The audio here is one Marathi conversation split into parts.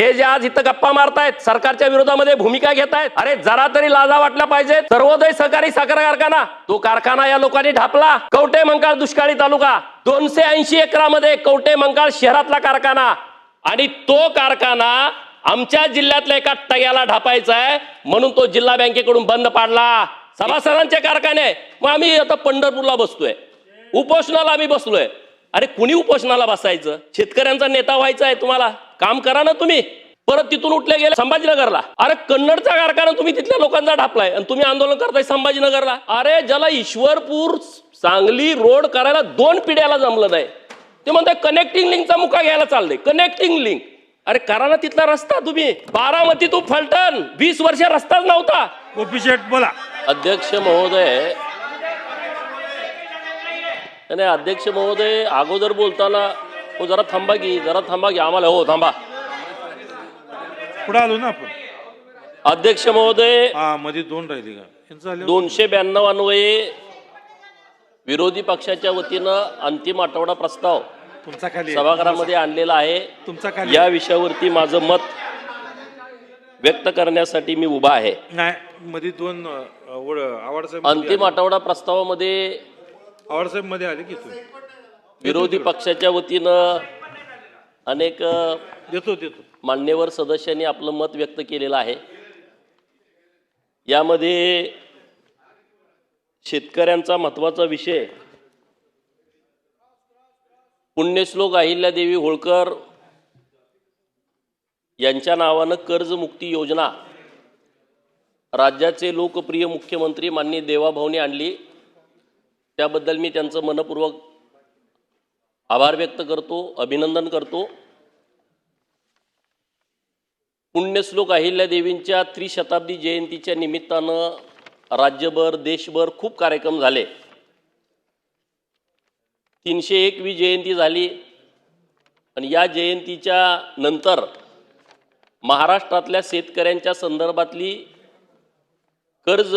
हे जे आज इथं गप्पा मारतायत, सरकारच्या विरोधामध्ये भूमिका घेतायत, अरे जरा तरी लाजा वाटल्या पाहिजेत। सर्वोदय सहकारी साखर कारखाना, तो कारखाना या लोकांनी ढापला। कवठे मंकाळ दुष्काळी तालुका, 280 एकरामध्ये कवठे मंकाळ शहरातला कारखाना, आणि तो कारखाना आमच्या जिल्ह्यातल्या एका टग्याला ढापायचा आहे म्हणून तो जिल्हा बँकेकडून बंद पाडला। सभासदांचे कारखाने, मग आम्ही आता पंढरपूरला बसतोय, उपोषणाला आम्ही बसलोय। अरे कुणी उपोषणाला बसायचं? शेतकऱ्यांचा नेता व्हायचा आहे तुम्हाला? काम करा ना तुम्ही। परत तिथून उठले गेले संभाजीनगरला, अरे कन्नडचा कारखाना तुम्ही तिथल्या लोकांचा ढापलाय आणि तुम्ही आंदोलन करताय संभाजीनगरला। अरे ज्याला ईश्वरपूर सांगली रोड करायला 2 पिढ्याला जमलं नाही, ते म्हणताय कनेक्टिंग लिंकचा मुका घ्यायला चाललंय। कनेक्टिंग लिंक, अरे करा ना तिथला रस्ता तुम्ही। बारामती टू फलटण 20 वर्ष रस्ताच नव्हता। गोपीशेठ बोला। अध्यक्ष महोदय, नाही अध्यक्ष महोदय, अगोदर बोलताना हो जरा थांबा की, जरा थांबा की, आम्हाला हो थांबा, पुढे आलो ना आपण। अध्यक्ष महोदय, मध्ये 2 राहिले का? 292 अन्वये विरोधी पक्षाच्या वतीनं अंतिम आठवडा प्रस्ताव तुमचा खाली सभागृहामध्ये आणलेला आहे। तुमचा खाली या विषयावरती माझं मत व्यक्त करण्यासाठी मी उभा आहे। नाही, मध्ये 2 आवाड साहेब अंतिम आठवडा प्रस्तावामध्ये आवाड साहेब मध्ये आले की तुम्ही? विरोधी पक्षाच्या वतीनं अनेक देतो मान्यवर सदस्यांनी आपलं मत व्यक्त केलेलं आहे। यामध्ये शेतकऱ्यांचा महत्त्वाचा विषय पुण्यश्लोक अहिल्यादेवी होळकर यांच्या नावानं कर्जमुक्ती योजना राज्याचे लोकप्रिय मुख्यमंत्री माननीय देवाभाऊंनी आणली, त्याबद्दल मी त्यांचं मनपूर्वक आभार व्यक्त करतो, अभिनंदन करतो। पुण्यश्लोक अहिल्यादेवींच्या त्रिशताब्दी जयंतीच्या निमित्तानं राज्यभर देशभर खूप कार्यक्रम झाले। 301वी जयंती झाली आणि या जयंतीच्या नंतर महाराष्ट्रातल्या शेतकऱ्यांच्या संदर्भातली कर्ज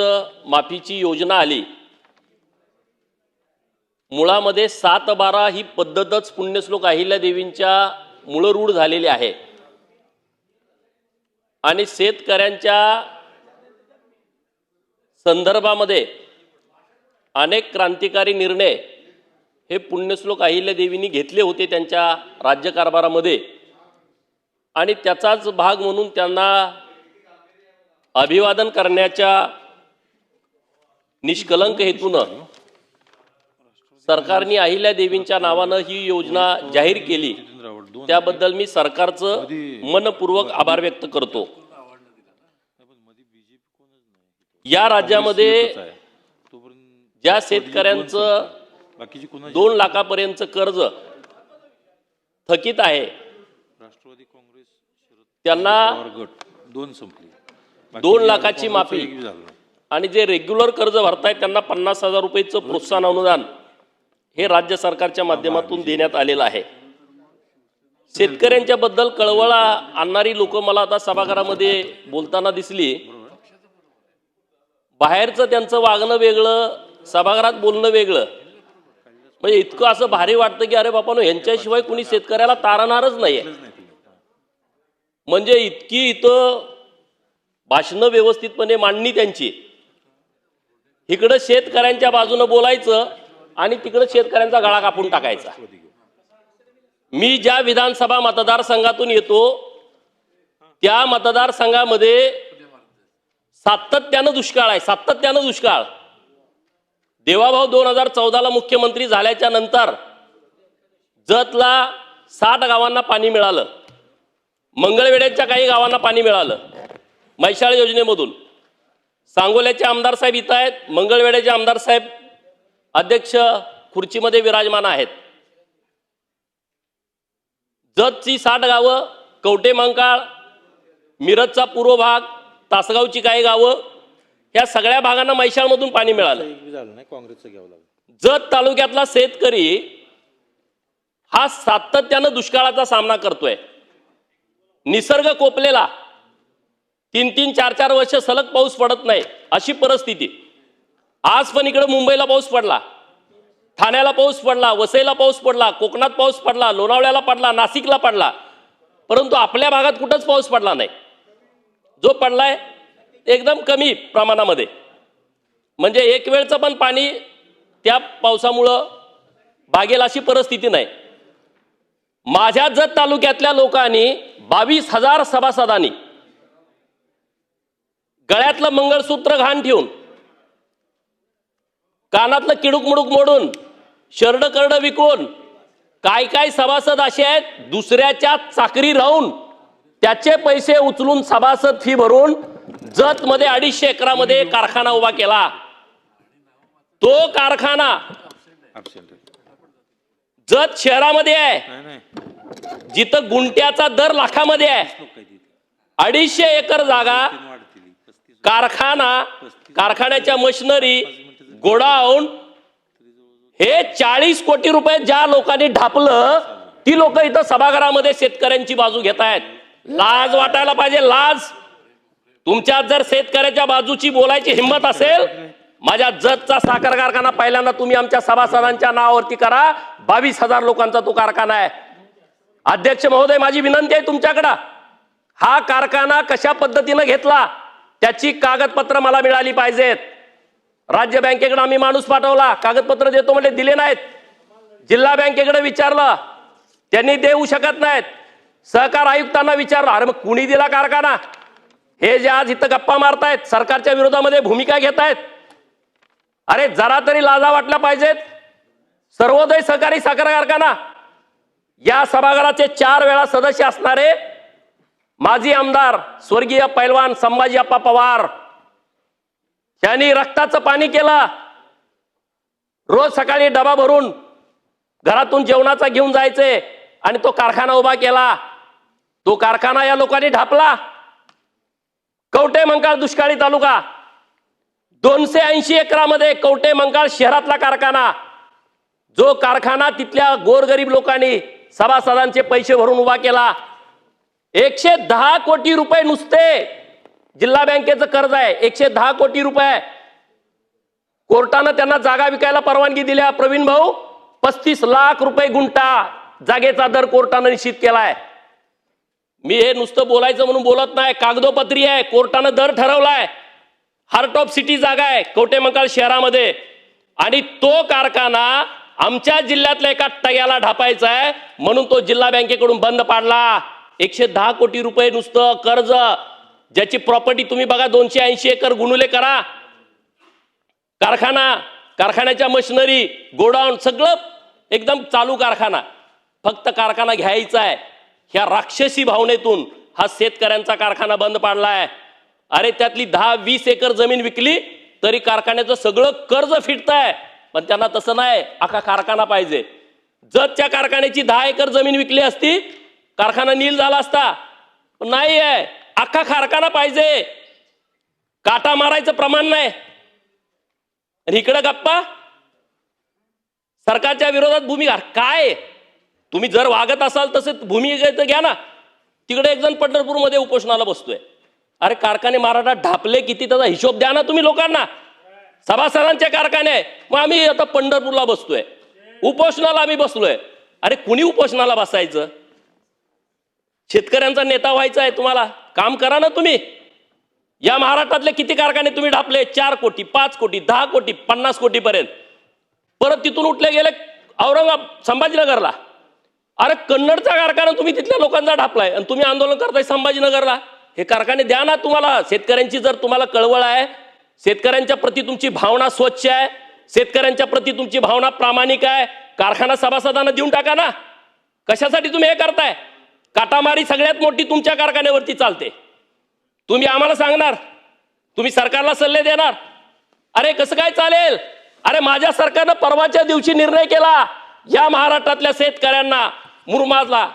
माफीची योजना आली। मुळामध्ये 7/12 ही पद्धतच पुण्यश्लोक अहिल्यादेवींच्या मूळरूढ झालेली आहे आणि शेतकऱ्यांच्या संदर्भामध्ये अनेक क्रांतिकारी निर्णय हे पुण्यश्लोक अहिल्यादेवींनी घेतले होते त्यांच्या राज्यकारभारामध्ये, आणि त्याचाच भाग म्हणून त्यांना अभिवादन करण्याच्या निष्कलंक हेतूनं सरकारने अहिल्यादेवींच्या नावानं ही योजना जाहीर केली। त्याबद्दल मी सरकारचं मनपूर्वक आभार व्यक्त करतो। या राज्यामध्ये ज्या शेतकऱ्यांचं 2 लाखापर्यंतचं कर्ज थकीत आहे त्यांना 2 लाखाची माफी, आणि जे रेग्युलर कर्ज भरतायत त्यांना 50,000 रुपयेचं प्रोत्साहन अनुदान हे राज्य सरकारच्या माध्यमातून देण्यात आलेलं आहे। शेतकऱ्यांच्या बद्दल कळवळा आणणारी लोक मला आता सभागृहामध्ये बोलताना दिसली। बाहेरचं त्यांचं वागणं वेगळं, सभागृहात बोलणं वेगळं, म्हणजे इतकं असं भारी वाटतं की अरे बापानो, यांच्याशिवाय कुणी शेतकऱ्याला तारणारच नाहीये। म्हणजे इतकी इथं भाषणं व्यवस्थितपणे मांडणी त्यांची, इकडं शेतकऱ्यांच्या बाजूनं बोलायचं आणि तिकडं शेतकऱ्यांचा गळा कापून टाकायचा। मी ज्या विधानसभा मतदारसंघातून येतो त्या मतदारसंघामध्ये सातत्यानं दुष्काळ आहे, सातत्यानं दुष्काळ। देवाभाऊ 2014ला मुख्यमंत्री झाल्याच्या नंतर जतला 60 गावांना पाणी मिळालं, मंगळवेढ्याच्या काही गावांना पाणी मिळालं म्हैसाळ योजनेमधून। सांगोल्याचे आमदार साहेब इथं आहेत, मंगळवेढ्याचे आमदार साहेब अध्यक्ष खुर्चीमध्ये विराजमान आहेत। जतची 60 गावं, कवठे मंकाळ, मिरजचा पूर्व भाग, तासगावची काही गावं, या सगळ्या भागांना म्हैसाळमधून पाणी मिळालं। जत तालुक्यातला शेतकरी हा सातत्यानं दुष्काळाचा सामना करतोय। निसर्ग कोपलेला, 3-3, 4-4 वर्ष सलग पाऊस पडत नाही अशी परिस्थिती। आज पण इकडे मुंबईला पाऊस पडला, ठाण्याला पाऊस पडला, वसईला पाऊस पडला, कोकणात पाऊस पडला, लोणावळ्याला पडला, नाशिकला पडला, परंतु आपल्या भागात कुठंच पाऊस पडला नाही. जो पडलाय एकदम कमी प्रमाणामध्ये, म्हणजे एक वेळचं पण पाणी त्या पावसामुळं भागेल अशी परिस्थिती नाही. माझ्या जत तालुक्यातल्या लोकांनी 22,000 सभासदांनी गळ्यातलं मंगळसूत्र घाण ठेवून, कानातलं किडूक मुडूक मोडून, शरड करड विकून, काय काय सभासद असे आहेत दुसऱ्याच्या चाकरी राहून त्याचे पैसे उचलून सभासद फी भरून जत मध्ये 250 एकरामध्ये कारखाना उभा केला. तो कारखाना Absent. जत शहरामध्ये आहे, नाही नाही जिथं गुंट्याचा दर लाखामध्ये आहे. 250 एकर जागा, कारखाना, कारखान्याच्या मशिनरी, गोडाऊन, हे 40 कोटी रुपये ज्या लोकांनी ढापलं, ती लोक इथं सभागृहामध्ये शेतकऱ्यांची बाजू घेत आहेत. लाज वाटायला पाहिजे, लाज. तुमच्यात जर शेतकऱ्याच्या बाजूची बोलायची हिंमत असेल, माझ्या जतचा साखर कारखाना पहिल्यांदा तुम्ही आमच्या सभासदांच्या नावावरती करा. 22,000 लोकांचा तो कारखाना आहे. अध्यक्ष महोदय, माझी विनंती आहे तुमच्याकडं, हा कारखाना कशा पद्धतीनं घेतला त्याची कागदपत्र मला मिळाली पाहिजेत. राज्य बँकेकडे आम्ही माणूस पाठवला, कागदपत्र देतो म्हणजे दिले नाहीत. जिल्हा बँकेकडे विचारलं, त्यांनी देऊ शकत नाहीत. सहकार आयुक्तांना विचारलं, अरे मग कुणी दिला कारखाना? हे जे आज इथं गप्पा मारतायत, सरकारच्या विरोधामध्ये भूमिका घेत आहेत, अरे जरा तरी लाजा वाटल्या पाहिजेत. सर्वोदय सहकारी साखर कारखाना या सभागृहाचे 4 वेळा सदस्य असणारे माजी आमदार स्वर्गीय पैलवान संभाजी अप्पा पवार यांनी रक्ताचं पाणी केलं. रोज सकाळी डबा भरून घरातून जेवणाचा घेऊन जायचे आणि तो कारखाना उभा केला. तो कारखाना या लोकांनी ढापला. कवठे मंकाळ दुष्काळी तालुका, 280 एकरामध्ये कवठे मंकाळ शहरातला कारखाना, जो कारखाना तिथल्या गोरगरीब लोकांनी सभासदांचे पैसे भरून उभा केला. 110 कोटी रुपये नुसते जिल्हा बँकेचं कर्ज आहे, 110 कोटी रुपये. कोर्टानं त्यांना जागा विकायला परवानगी दिल्या. प्रवीण भाऊ, 35 लाख रुपये गुंठा जागेचा दर कोर्टानं निश्चित केलाय. मी हे नुसतं बोलायचं म्हणून बोलत नाही, कागदोपत्री आहे. कोर्टानं दर ठरवलाय. हार्ट ऑफ सिटी जागा आहे कवठे मंकाळ शहरामध्ये, आणि तो कारखाना आमच्या जिल्ह्यातल्या एका टग्याला ढापायचा आहे म्हणून तो जिल्हा बँकेकडून बंद पाडला. 110 कोटी रुपये नुसतं कर्ज, ज्याची प्रॉपर्टी तुम्ही बघा, 280 एकर गुणुले करा. कारखाना, कारखान्याच्या मशिनरी, गोडाऊन, सगळं एकदम चालू कारखाना. फक्त कारखाना घ्यायचा आहे, ह्या राक्षसी भावनेतून हा शेतकऱ्यांचा कारखाना बंद पाडलाय. अरे त्यातली 10-20 एकर जमीन विकली तरी कारखान्याचं सगळं कर्ज फिटतंय. पण त्यांना तसं नाही, अख्खा कारखाना पाहिजे. जतच्या कारखान्याची 10 एकर जमीन विकली असती, कारखाना नील झाला असता. पण नाही आहे, अख्खा कारखाना पाहिजे. काटा मारायचं प्रमाण नाही. आणि इकडे गप्पा सरकारच्या विरोधात भूमिका. काय तुम्ही जर वागत असाल तसं भूमिका घ्या ना. तिकडे एक जण पंढरपूरमध्ये उपोषणाला बसतोय. अरे कारखाने महाराष्ट्रात ढापले किती, त्याचा हिशोब द्या ना तुम्ही लोकांना. सभासदांचे कारखाने, मग आम्ही आता पंढरपूरला बसतोय, उपोषणाला आम्ही बसलोय. अरे कुणी उपोषणाला बसायचं? शेतकऱ्यांचा नेता व्हायचा आहे तुम्हाला, काम करा ना तुम्ही. या महाराष्ट्रातले किती कारखाने तुम्ही ढापले? 4 कोटी, 5 कोटी, 10 कोटी, 50 कोटी पर्यंत. परत तिथून उठले गेले संभाजीनगरला. अरे कन्नडचा कारखाना तुम्ही तिथल्या लोकांचा ढापलाय आणि तुम्ही आंदोलन करताय संभाजीनगरला. हे कारखाने द्या ना तुम्हाला. शेतकऱ्यांची जर तुम्हाला कळवळ आहे, शेतकऱ्यांच्या प्रती तुमची भावना स्वच्छ आहे, शेतकऱ्यांच्या प्रती तुमची भावना प्रामाणिक आहे, कारखाना सभासदांना देऊन टाका ना. कशासाठी तुम्ही हे करताय? काटामारी सगळ्यात मोठी तुमच्या कारखान्यावरती चालते. तुम्ही आम्हाला सांगणार, तुम्ही सरकारला सल्ले देणार. अरे कसं काय चालेल? अरे माझ्या सरकारनं परवाच्या दिवशी निर्णय केला, या महाराष्ट्रातल्या शेतकऱ्यांना मुरमाजला,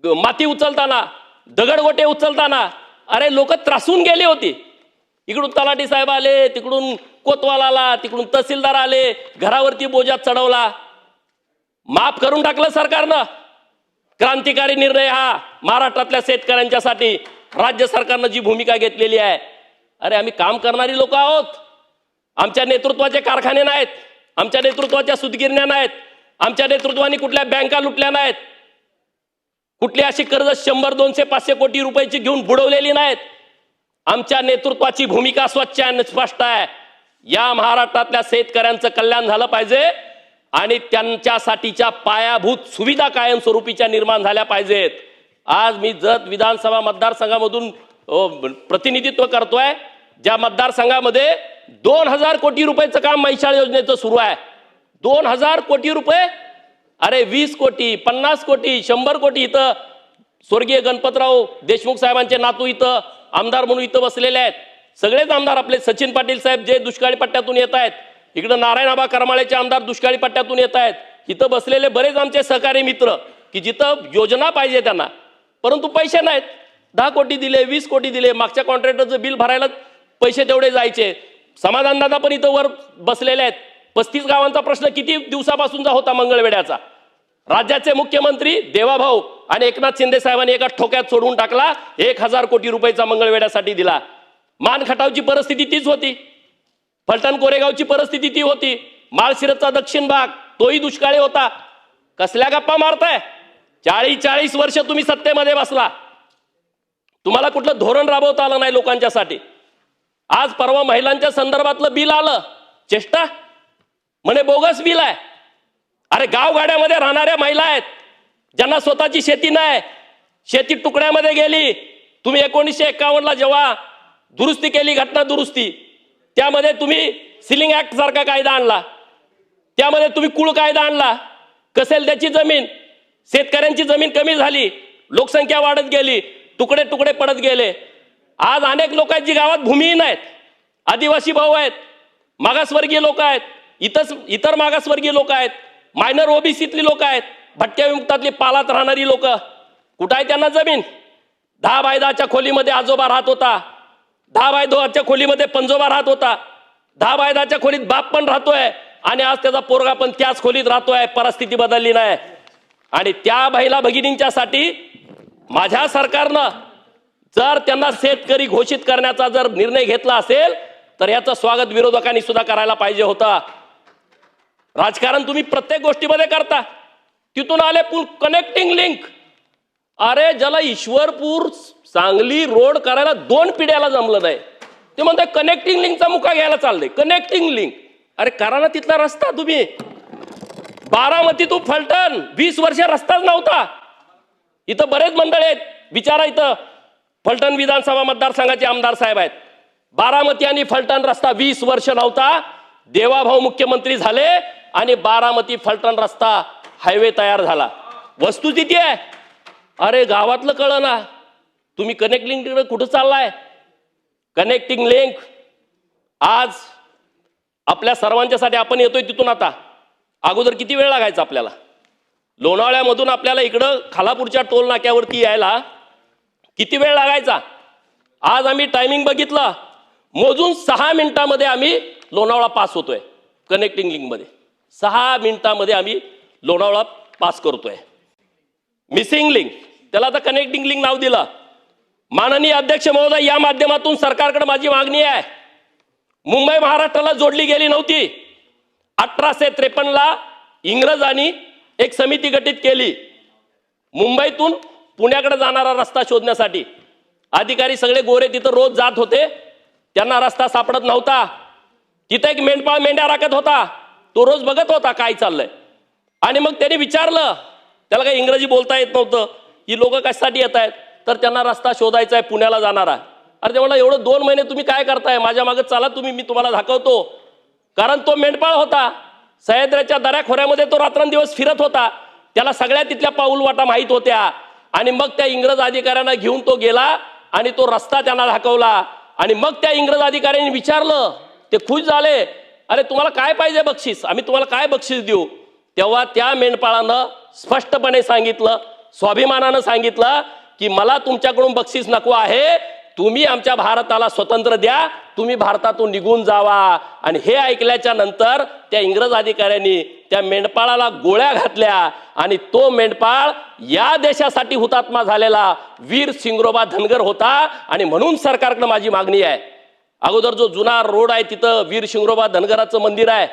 माती उचलताना, दगडगोटे उचलताना अरे लोक त्रासून गेली होती. इकडून तलाठी साहेब आले, तिकडून कोतवाल आला, तिकडून तहसीलदार आले, घरावरती बोजा चढवला. माफ करून टाकलं सरकारनं. क्रांतिकारी निर्णय हा महाराष्ट्रातल्या शेतकऱ्यांच्यासाठी राज्य सरकारनं जी भूमिका घेतलेली आहे. अरे आम्ही काम करणारी लोक आहोत. आमच्या नेतृत्वाचे कारखाने नाहीत, आमच्या नेतृत्वाच्या सुतगिरण्या नाहीत, आमच्या नेतृत्वाने कुठल्या बँका लुटल्या नाहीत. कुठली अशी कर्ज 100, 200, 500 कोटी रुपयाची घेऊन बुडवलेली नाहीत. आमच्या नेतृत्वाची भूमिका स्वच्छ आणि स्पष्ट आहे. या महाराष्ट्रातल्या शेतकऱ्यांचं कल्याण झालं पाहिजे आणि त्यांच्यासाठीच्या पायाभूत सुविधा कायमस्वरूपीच्या निर्माण झाल्या पाहिजेत. आज मी जत विधानसभा मतदारसंघामधून प्रतिनिधित्व करतोय, ज्या मतदारसंघामध्ये 2000 कोटी रुपयाचं काम म्हैसाळ योजनेचं सुरू आहे. 2000 कोटी रुपये. अरे 20 कोटी, 50 कोटी, 100 कोटी. इथं स्वर्गीय गणपतराव देशमुख साहेबांचे नातू इथं आमदार म्हणून इथं बसलेले आहेत. सगळेच आमदार आपले सचिन पाटील साहेब जे दुष्काळी पट्ट्यातून येत आहेत, इकडं नारायणआबा करमाळेचे आमदार दुष्काळी पट्ट्यातून येत आहेत, इथं बसलेले बरेच आमचे सहकारी मित्र की जिथं योजना पाहिजे त्यांना, परंतु पैसे नाहीत. 10 कोटी दिले, 20 कोटी दिले, मागच्या कॉन्ट्रॅक्टरचं बिल भरायला पैसे तेवढे जायचे. समाधान दादा पण इथं वर बसलेले आहेत. 35 गावांचा प्रश्न किती दिवसापासूनचा होता मंगळवेढ्याचा. राज्याचे मुख्यमंत्री देवाभाऊ आणि एकनाथ शिंदे साहेबांनी एका ठोक्यात सोडून टाकला. 1000 कोटी रुपयाचा मंगळवेढ्यासाठी दिला. मानखटावची परिस्थिती तीच होती. फलटण कोरेगावची परिस्थिती ती होती. माळशिरसचा दक्षिण भाग तोही दुष्काळी होता. कसल्या गप्पा मारताय? 40 वर्ष तुम्ही सत्तेमध्ये बसला, तुम्हाला कुठलं धोरण राबवता आलं नाही लोकांच्यासाठी. आज परवा महिलांच्या संदर्भातलं बिल आलं, चेष्टा म्हणे बोगस बिल आहे. अरे गावगाड्यामध्ये राहणाऱ्या महिला आहेत ज्यांना स्वतःची शेती नाही, शेती तुकड्यामध्ये गेली. तुम्ही 1951ला जेव्हा दुरुस्ती केली, घटना दुरुस्ती, त्यामध्ये तुम्ही सिलिंग ऍक्ट सारखा कायदा आणला, त्यामध्ये तुम्ही कुळ कायदा आणला. कसेल त्याची जमीन, शेतकऱ्यांची जमीन कमी झाली, लोकसंख्या वाढत गेली, तुकडे तुकडे पडत गेले. आज अनेक लोकांची गावात भूमीहीन आहेत, आदिवासी भाऊ आहेत, मागासवर्गीय लोक आहेत, इतर मागासवर्गीय लोक आहेत, मायनर ओबीसीतली लोक आहेत, भटक्या विमुक्तातली पालात राहणारी लोक. कुठं आहे त्यांना जमीन? 10 बाय 10च्या खोलीमध्ये आजोबा राहत होता, 10 बाय 2च्या खोलीमध्ये पंजोबा राहत होता, 10 बाय 10च्या खोलीत बाप पण राहतोय आणि आज त्याचा पोरगा पण त्याच खोलीत राहतोय. परिस्थिती बदलली नाही. आणि त्या महिला भगिनींच्यासाठी माझ्या सरकारनं जर त्यांना शेतकरी घोषित करण्याचा जर निर्णय घेतला असेल तर याचं स्वागत विरोधकांनी सुद्धा करायला पाहिजे होतं. राजकारण तुम्ही प्रत्येक गोष्टीमध्ये करता. तिथून आले कनेक्टिंग लिंक. अरे ज्याला ईश्वरपूर सांगली रोड करायला 2 पिढ्याला जमलं नाही, ते म्हणतात कनेक्टिंग लिंकचा मुका घ्यायला चाललंय. कनेक्टिंग लिंक, अरे करा ना तिथला रस्ता. तुम्ही बारामती टू फलटण 20 वर्ष रस्ताच नव्हता. इथं बरेच मंडळ आहेत, विचारा. इथं फलटण विधानसभा मतदारसंघाचे आमदार साहेब आहेत. बारामती आणि फलटण रस्ता 20 वर्ष नव्हता. देवाभाऊ मुख्यमंत्री झाले आणि बारामती फलटण रस्ता हायवे तयार झाला. वस्तुस्थिती आहे. अरे गावातलं कळलं ना, तुम्ही कनेक्टिंग लिंक कुठं चाललाय? कनेक्टिंग लिंक आज आपल्या सर्वांच्यासाठी आपण येतोय तिथून. आता अगोदर किती वेळ लागायचा आपल्याला? लोणावळ्यामधून आपल्याला इकडं खालापूरच्या टोल नाक्यावरती यायला किती वेळ लागायचा? आज आम्ही टायमिंग बघितलं, मोजून 6 मिनिटांमध्ये आम्ही लोणावळा पास होतोय. कनेक्टिंग लिंक मध्ये 6 मिनिटांमध्ये आम्ही लोणावळा पास करतोय. मिसिंग लिंक, त्याला आता कनेक्टिंग लिंक नाव दिलं. माननीय अध्यक्ष महोदय, या माध्यमातून सरकारकडे माझी मागणी आहे. मुंबई महाराष्ट्राला जोडली गेली नव्हती. 1853ला इंग्रजांनी एक समिती गठीत केली मुंबईतून पुण्याकडे जाणारा रस्ता शोधण्यासाठी. अधिकारी सगळे गोरे तिथं रोज जात होते, त्यांना रस्ता सापडत नव्हता. तिथे एक मेंढपाळ मेंढ्या राखत होता, तो रोज बघत होता काय चाललंय. आणि मग त्याने विचारलं, त्याला काही इंग्रजी बोलता येत नव्हतं, ही लोक कशासाठी येत आहेत? तर त्यांना रस्ता शोधायचा आहे पुण्याला जाणारा. अरे ते म्हणला, एवढं 2 महिने तुम्ही काय करताय? माझ्या मागे चला तुम्ही, मी तुम्हाला दाखवतो. कारण तो मेंढपाळ होता, सह्याद्रीच्या दऱ्याखोऱ्यामध्ये तो रात्रंदिवस फिरत होता, त्याला सगळ्या तिथल्या पाऊलवाटा माहीत होत्या. आणि मग त्या इंग्रज अधिकाऱ्यांना घेऊन तो गेला आणि तो रस्ता त्यांना दाखवला. आणि मग त्या इंग्रज अधिकाऱ्यांनी विचारलं, ते खुश झाले, अरे तुम्हाला काय पाहिजे बक्षीस? आम्ही तुम्हाला काय बक्षीस देऊ? तेव्हा त्या मेंढपाळानं स्पष्टपणे सांगितलं, स्वाभिमानानं सांगितलं की मला तुमच्याकडून बक्षीस नको आहे, तुम्ही आमच्या भारताला स्वतंत्र द्या, तुम्ही भारतातून निघून जावा. आणि हे ऐकल्याच्या नंतर त्या इंग्रज अधिकाऱ्यांनी त्या मेंढपाळाला गोळ्या घातल्या आणि तो मेंढपाळ या देशासाठी हुतात्मा झालेला वीर सिंगरोबा धनगर होता. आणि म्हणून सरकारकडे माझी मागणी आहे, अगोदर जो जुना रोड आहे तिथं वीर सिंगरोबा धनगराचं मंदिर आहे,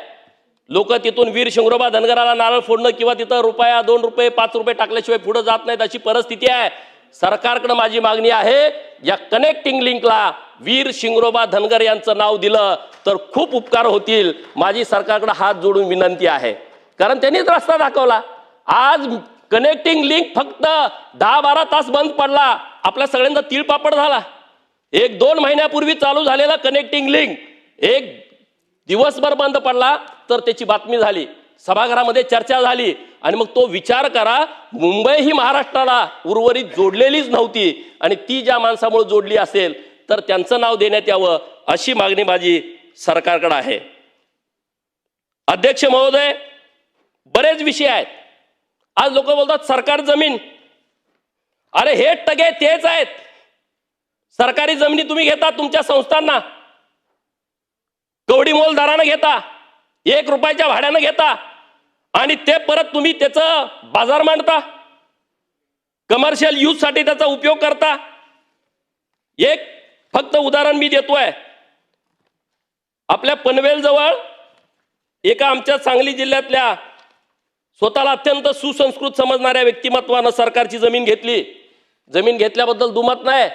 लोक तिथून वीर शिंगरोबा धनगराला नारळ फोडणं किंवा तिथं रुपया 2 रुपये 5 रुपये टाकल्याशिवाय पुढे जात नाहीत अशी परिस्थिती आहे. सरकारकडे माझी मागणी आहे, या कनेक्टिंग लिंकला वीर शिंगरोबा धनगर यांचं नाव दिलं तर खूप उपकार होतील. माझी सरकारकडे हात जोडून विनंती आहे, कारण त्यांनीच रस्ता दाखवला. आज कनेक्टिंग लिंक फक्त 10-12 तास बंद पडला, आपल्या सगळ्यांचा तीळपापड झाला. 1-2 महिन्यापूर्वी चालू झालेला कनेक्टिंग लिंक एक दिवसभर बंद पडला तर त्याची बातमी झाली, सभागृहामध्ये चर्चा झाली. आणि मग तो विचार करा, मुंबई ही महाराष्ट्राला उर्वरित जोडलेलीच नव्हती आणि ती ज्या माणसामुळे जोडली असेल तर त्यांचं नाव देण्यात यावं अशी मागणी माझी सरकारकडे आहे. अध्यक्ष महोदय, बरेच विषय आहेत. आज लोक बोलतात सरकार जमीन, अरे हे टगे तेच आहेत. सरकारी जमिनी तुम्ही घेता तुमच्या संस्थांना, कवडी मोल दरानं घेता, 1 रुपयाच्या भाड्यानं घेता आणि ते परत तुम्ही त्याचं बाजार मांडता, कमर्शियल यूज साठी त्याचा उपयोग करता. एक फक्त उदाहरण मी देतोय. आपल्या पनवेल जवळ एका आमच्या सांगली जिल्ह्यातल्या स्वतःला अत्यंत सुसंस्कृत समजणाऱ्या व्यक्तिमत्वानं सरकारची जमीन घेतली. जमीन घेतल्याबद्दल दुमत नाही,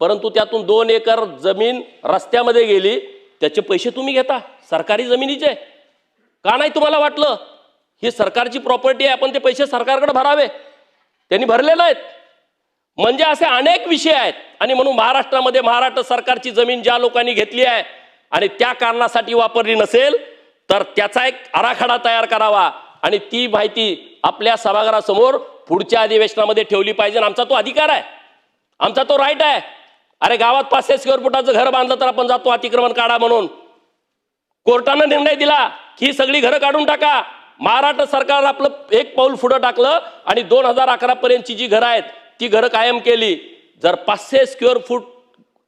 परंतु त्यातून 2 एकर जमीन रस्त्यामध्ये गेली. त्याचे पैसे तुम्ही घेता सरकारी जमिनीचे. का नाही तुम्हाला वाटलं ही सरकारची प्रॉपर्टी आहे, आपण ते पैसे सरकारकडे भरावे? त्यांनी भरलेले आहेत. म्हणजे असे अनेक विषय आहेत. आणि म्हणून महाराष्ट्रामध्ये महाराष्ट्र सरकारची जमीन ज्या लोकांनी घेतली आहे आणि त्या कारणासाठी वापरली नसेल तर त्याचा एक आराखडा तयार करावा आणि ती माहिती आपल्या सभागृहासमोर पुढच्या अधिवेशनामध्ये ठेवली पाहिजे. आमचा तो अधिकार आहे, आमचा तो राईट आहे. अरे गावात 500 स्क्वेअर फुटाचं घर बांधलं तर आपण जातो अतिक्रमण काढा म्हणून. कोर्टानं निर्णय दिला की ही सगळी घरं काढून टाका. महाराष्ट्र सरकार आपलं एक पाऊल पुढे टाकलं आणि 2011 पर्यंतची जी घरं आहेत ती घरं कायम केली. जर 500 स्क्वेअर फूट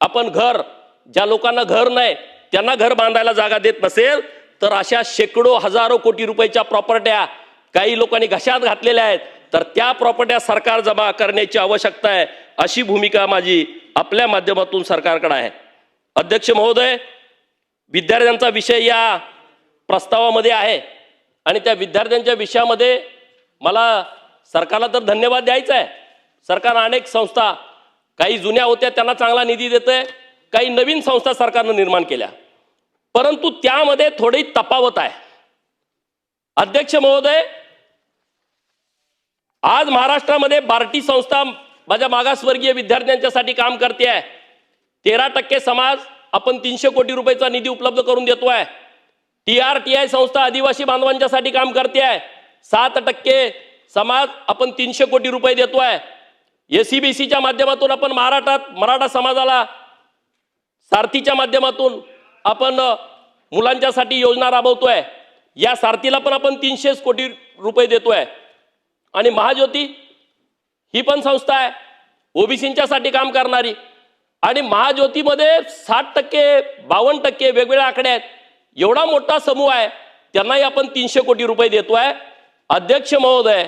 आपण घर, ज्या लोकांना घर नाही त्यांना घर बांधायला जागा देत नसेल तर अशा शेकडो हजारो कोटी रुपयाच्या प्रॉपर्ट्या काही लोकांनी घशात घातलेल्या आहेत, तर त्या प्रॉपर्ट्या सरकार जमा करण्याची आवश्यकता आहे. अशी भूमिका माझी आपल्या माध्यमातून सरकारकडे आहे. अध्यक्ष महोदय, विद्यार्थ्यांचा विषय या प्रस्तावामध्ये आहे आणि त्या विद्यार्थ्यांच्या विषयामध्ये मला सरकारला तर धन्यवाद द्यायचा आहे. सरकार अनेक संस्था, काही जुन्या होत्या त्यांना चांगला निधी देते, काही नवीन संस्था सरकारनं निर्माण केल्या, परंतु त्यामध्ये थोडी तफावत आहे. अध्यक्ष महोदय, आज महाराष्ट्रामध्ये बार्टी संस्था माझ्या मागासवर्गीय विद्यार्थ्यांच्यासाठी काम करते आहे. 13% समाज आपण 300 कोटी रुपयाचा निधी उपलब्ध करून देतोय. TRTI संस्था आदिवासी बांधवांच्यासाठी काम करते आहे. 7% समाज आपण 300 कोटी रुपये देतोय. SCBCच्या माध्यमातून आपण महाराष्ट्रात मराठा समाजाला सारथीच्या माध्यमातून आपण मुलांच्यासाठी योजना राबवतोय. या सारथीला पण आपण 300 कोटी रुपये देतोय. आणि महाज्योती ही पण संस्था आहे ओबीसींच्यासाठी काम करणारी, आणि महाज्योतीमध्ये 60%, 52% वेगवेगळे आकडे आहेत. एवढा मोठा समूह आहे, त्यांनाही आपण 300 कोटी रुपये देतोय. अध्यक्ष महोदय,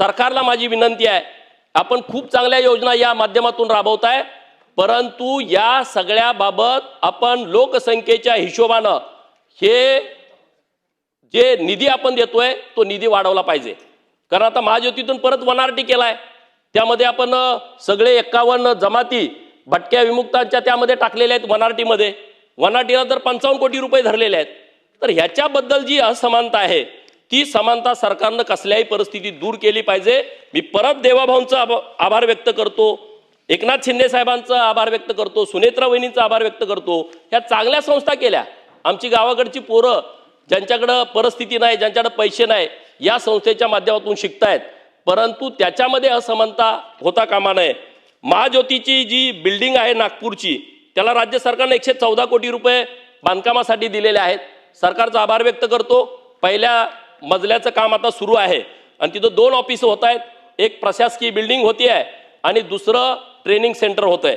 सरकारला माझी विनंती आहे, आपण खूप चांगल्या योजना या माध्यमातून राबवताय, परंतु या सगळ्या बाबत आपण लोकसंख्येच्या हिशोबानं हे जे निधी आपण देतोय तो निधी वाढवला पाहिजे. कारण आता महाज्योतीतून परत 1RT केलाय, त्यामध्ये आपण सगळे 51 जमाती भटक्या विमुक्तांच्या त्यामध्ये टाकलेल्या आहेत 1RT मध्ये. 1RTला तर 55 कोटी रुपये धरलेले आहेत. तर ह्याच्याबद्दल जी असमानता आहे ती समानता सरकारनं कसल्याही परिस्थितीत दूर केली पाहिजे. मी परत देवाभाऊंचा आभार व्यक्त करतो, एकनाथ शिंदे साहेबांचा आभार व्यक्त करतो, सुनेत्रा वहिनींचा आभार व्यक्त करतो. ह्या चांगल्या संस्था केल्या. आमची गावाकडची पोरं ज्यांच्याकडे परिस्थिती नाही, ज्यांच्याकडे पैसे नाही, या संस्थेच्या माध्यमातून शिकतायत, परंतु त्याच्यामध्ये असमानता होता कामा नये. महाज्योतीची जी बिल्डिंग आहे नागपूरची, त्याला राज्य सरकारने 114 कोटी रुपये बांधकामासाठी दिलेले आहेत. सरकारचा आभार व्यक्त करतो. पहिल्या मजल्याचं काम आता सुरू आहे आणि तिथं 2 ऑफिस होत आहेत. एक प्रशासकीय बिल्डिंग होती आहे आणि दुसरं ट्रेनिंग सेंटर होत आहे.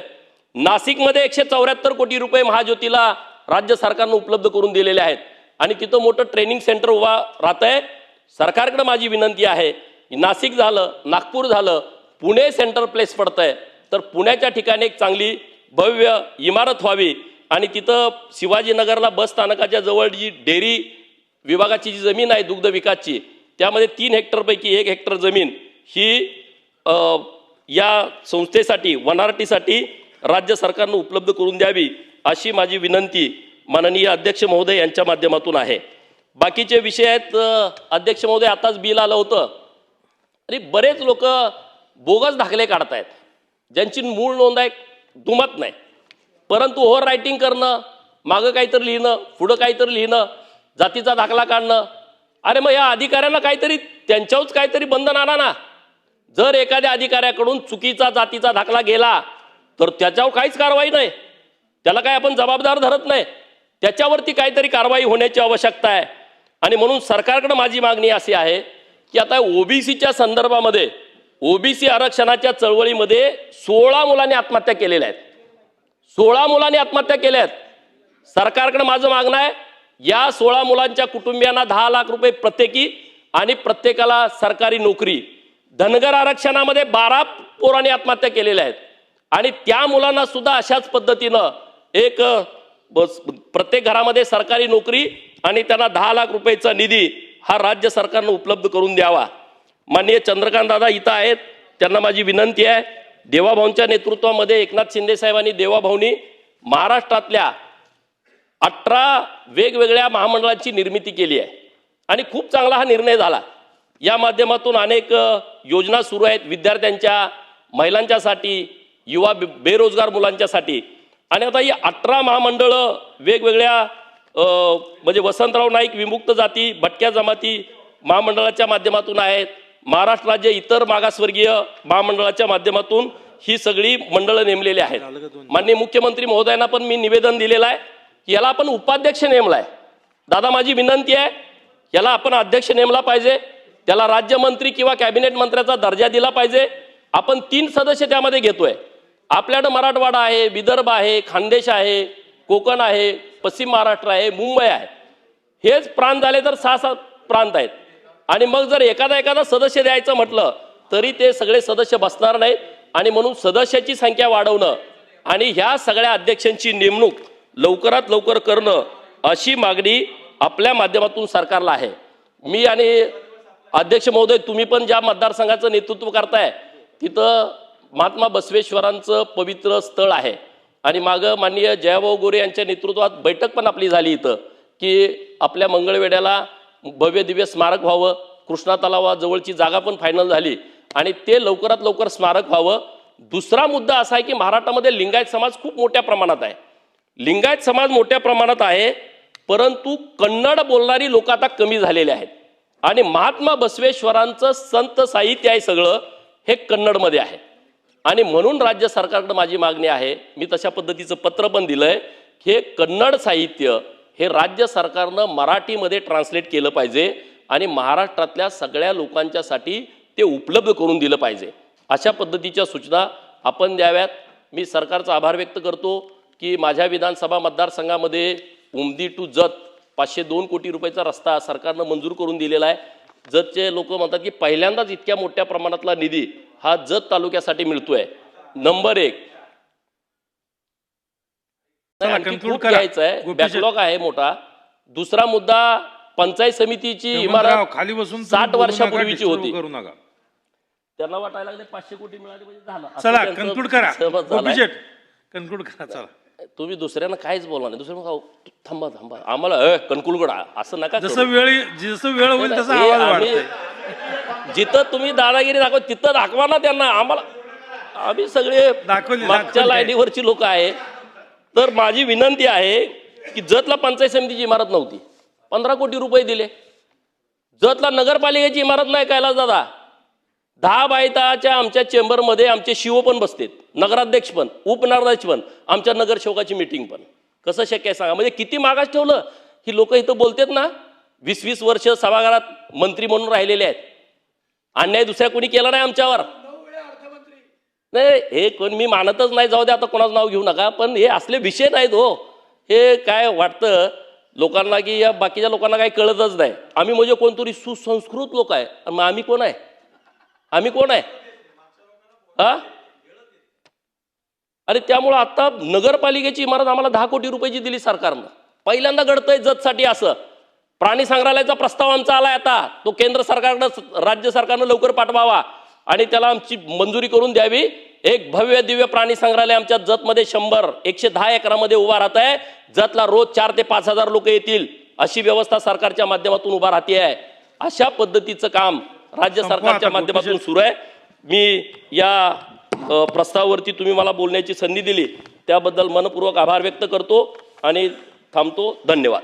नाशिकमध्ये 174 कोटी रुपये महाज्योतीला राज्य सरकारनं उपलब्ध करून दिलेले आहेत आणि तिथं मोठं ट्रेनिंग सेंटर उभा राहत आहे. सरकारकडे माझी विनंती आहे, नाशिक झालं, नागपूर झालं, पुणे सेंटर प्लेस पडतंय, तर पुण्याच्या ठिकाणी एक चांगली भव्य इमारत व्हावी आणि तिथं शिवाजीनगरला बस स्थानकाच्या जवळ जी डेअरी विभागाची जी जमीन आहे दुग्ध विकासची, त्यामध्ये 3 हेक्टरपैकी 1 हेक्टर जमीन ही या संस्थेसाठी वनारटीसाठी राज्य सरकारनं उपलब्ध करून द्यावी अशी माझी विनंती माननीय अध्यक्ष महोदय यांच्या माध्यमातून आहे. बाकीचे विषय आहेत अध्यक्ष महोदय, आताच बिल आलं होतं आणि बरेच लोक बोगस दाखले काढतायत ज्यांची मूळ नोंद आहे दुमत नाही, परंतु ओव्हर रायटिंग करणं, मागं काहीतरी लिहिणं, पुढं काहीतरी लिहिणं, जातीचा दाखला काढणं. अरे मग या अधिकाऱ्यांना काहीतरी त्यांच्यावरच काहीतरी बंधन आणा ना. जर एखाद्या अधिकाऱ्याकडून चुकीचा जातीचा दाखला गेला तर त्याच्यावर काहीच कारवाई नाही, त्याला काय आपण जबाबदार धरत नाही, त्याच्यावरती काहीतरी कारवाई होण्याची आवश्यकता आहे. आणि म्हणून सरकारकडे माझी मागणी अशी आहे की आता ओबीसीच्या संदर्भामध्ये ओबीसी आरक्षणाच्या चळवळीमध्ये 16 मुलांनी आत्महत्या केलेल्या आहेत. 16 मुलांनी आत्महत्या केल्या आहेत. सरकारकडे माझं मागणं आहे या 16 मुलांच्या कुटुंबियांना 10 लाख रुपये प्रत्येकी आणि प्रत्येकाला सरकारी नोकरी. धनगर आरक्षणामध्ये 12 पोरांनी आत्महत्या केलेल्या आहेत आणि त्या मुलांना सुद्धा अशाच पद्धतीनं एक प्रत्येक घरामध्ये सरकारी नोकरी आणि त्यांना 10 लाख रुपयेचा निधी हा राज्य सरकारनं उपलब्ध करून द्यावा. माननीय चंद्रकांत दादा इथं आहेत, त्यांना माझी विनंती आहे, देवाभाऊंच्या नेतृत्वामध्ये एकनाथ शिंदे साहेबांनी देवाभाऊंनी महाराष्ट्रातल्या 18 वेगवेगळ्या महामंडळांची निर्मिती केली आहे आणि खूप चांगला हा निर्णय झाला. या माध्यमातून अनेक योजना सुरू आहेत विद्यार्थ्यांच्या, महिलांच्यासाठी, युवा बेरोजगार मुलांच्यासाठी. आणि आता ही 18 महामंडळं वेगवेगळ्या म्हणजे वसंतराव नाईक विमुक्त जाती भटक्या जमाती महामंडळाच्या माध्यमातून आहेत. महाराष्ट्र राज्य इतर मागासवर्गीय महामंडळाच्या माध्यमातून ही सगळी मंडळं नेमलेली आहेत. माननीय मुख्यमंत्री महोदयांना पण मी निवेदन दिलेलं आहे की याला आपण उपाध्यक्ष नेमलाय. दादा माझी विनंती आहे याला आपण अध्यक्ष नेमला पाहिजे, त्याला राज्यमंत्री किंवा कॅबिनेट मंत्र्याचा दर्जा दिला पाहिजे. आपण 3 सदस्य त्यामध्ये घेतोय. आपल्याकडे मराठवाडा आहे, विदर्भ आहे, खानदेश आहे, कोकण आहे, पश्चिम महाराष्ट्र आहे, मुंबई आहे. हेच प्रांत झाले तर 6-7 प्रांत आहेत. आणि मग जर एखादा सदस्य द्यायचं म्हटलं तरी ते सगळे सदस्य बसणार नाहीत. आणि म्हणून सदस्याची संख्या वाढवणं आणि ह्या सगळ्या अध्यक्षांची नेमणूक लवकरात लवकर करणं अशी मागणी आपल्या माध्यमातून सरकारला आहे. मी आणि अध्यक्ष महोदय तुम्ही पण ज्या मतदारसंघाचं नेतृत्व करताय तिथं महात्मा बसवेश्वरांचं पवित्र स्थळ आहे आणि मागं माननीय जयभाऊ गोरे यांच्या नेतृत्वात बैठक पण आपली झाली इथं की आपल्या मंगळवेढ्याला भव्य दिव्य स्मारक व्हावं. कृष्णा तलावाजवळची जागा पण फायनल झाली आणि ते लवकरात लवकर स्मारक व्हावं. दुसरा मुद्दा असा आहे की महाराष्ट्रामध्ये लिंगायत समाज खूप मोठ्या प्रमाणात आहे. लिंगायत समाज मोठ्या प्रमाणात आहे, परंतु कन्नड बोलणारी लोक आता कमी झालेले आहेत आणि महात्मा बसवेश्वरांचं संत साहित्य आहे सगळं हे कन्नडमध्ये आहे. आणि म्हणून राज्य सरकारकडे माझी मागणी आहे, मी तशा पद्धतीचं पत्र पण दिलंय की हे कन्नड साहित्य हे राज्य सरकारनं मराठीमध्ये ट्रान्सलेट केलं पाहिजे आणि महाराष्ट्रातल्या सगळ्या लोकांच्यासाठी ते उपलब्ध करून दिलं पाहिजे. अशा पद्धतीच्या सूचना आपण द्याव्यात. मी सरकारचा आभार व्यक्त करतो की माझ्या विधानसभा मतदारसंघामध्ये उमदी टू जत 502 कोटी रुपयाचा रस्ता सरकारनं मंजूर करून दिलेला आहे. जतचे लोक म्हणतात की पहिल्यांदाच इतक्या मोठ्या प्रमाणातला निधी हा जत तालुक्यासाठी मिळतोय. नंबर 1 घ्यायचा आहे, बॅकलॉग आहे मोठा. दुसरा मुद्दा पंचायत समितीची इमारत खाली बसून 60 वर्षापूर्वीची होती. त्यांना वाटायला लागले 500 कोटी मिळाले म्हणजे झालं. चला कन्क्लूड करा, कन्क्लूड करा. चला तुम्ही दुसऱ्यांना काहीच बोलणार नाही. दुसऱ्यांना थांबा थांबा आम्हाला कन्क्लूड करा असं नका. जसं वेळ होईल तसा आवाज वाढतोय. जिथं तुम्ही दादागिरी दाखवा तिथं दाखवा ना त्यांना. आम्हाला आम्ही सगळे मागच्या लाईनीवरची लोक आहे. तर माझी विनंती आहे की जतला पंचायत समितीची इमारत नव्हती, 15 कोटी रुपये दिले. जतला नगरपालिकेची इमारत नाही कैलास दादा. 10 बाय 10च्या आमच्या चेंबरमध्ये आमचे शिव पण बसतेत, नगराध्यक्ष पण, उपनगराध्यक्ष पण, आमच्या नगरसेवकाची मीटिंग पण. कसं शक्य आहे सांगा? म्हणजे किती मागास ठेवलं. ही लोक इथं बोलतात ना 20-20 वर्ष सभागृहात मंत्री म्हणून राहिलेले आहेत. अन्याय दुसऱ्या कोणी केला नाही आमच्यावर. नाही हे कोण मी मानतच नाही, जाऊ दे आता कोणाचं नाव घेऊ नका. पण हे असले विषय नाहीत हो. हे काय वाटतं लोकांना की या बाकीच्या लोकांना काही कळतच नाही. आम्ही म्हणजे कोणतरी सुसंस्कृत लोक आहे. मग आम्ही कोण आहे? आम्ही कोण आहे हा? अरे त्यामुळं आता नगरपालिकेची इमारत आम्हाला 10 कोटी रुपयाची दिली सरकारनं. पहिल्यांदा घडतंय जतसाठी असं. प्राणी संग्रहालयाचा प्रस्ताव आमचा आलाय आता, तो केंद्र सरकारनं राज्य सरकारनं लवकर पाठवावा आणि त्याला आमची मंजुरी करून द्यावी. एक भव्य दिव्य प्राणी संग्रहालय आमच्या जतमध्ये 110 एकरामध्ये उभा राहत आहे. जतला रोज 4 ते 5 हजार लोक येतील अशी व्यवस्था सरकारच्या माध्यमातून उभा राहते आहे. अशा पद्धतीचं काम राज्य सरकारच्या माध्यमातून सुरू आहे. मी या प्रस्तावावरती तुम्ही मला बोलण्याची संधी दिली त्याबद्दल मनपूर्वक आभार व्यक्त करतो आणि थांबतो. धन्यवाद.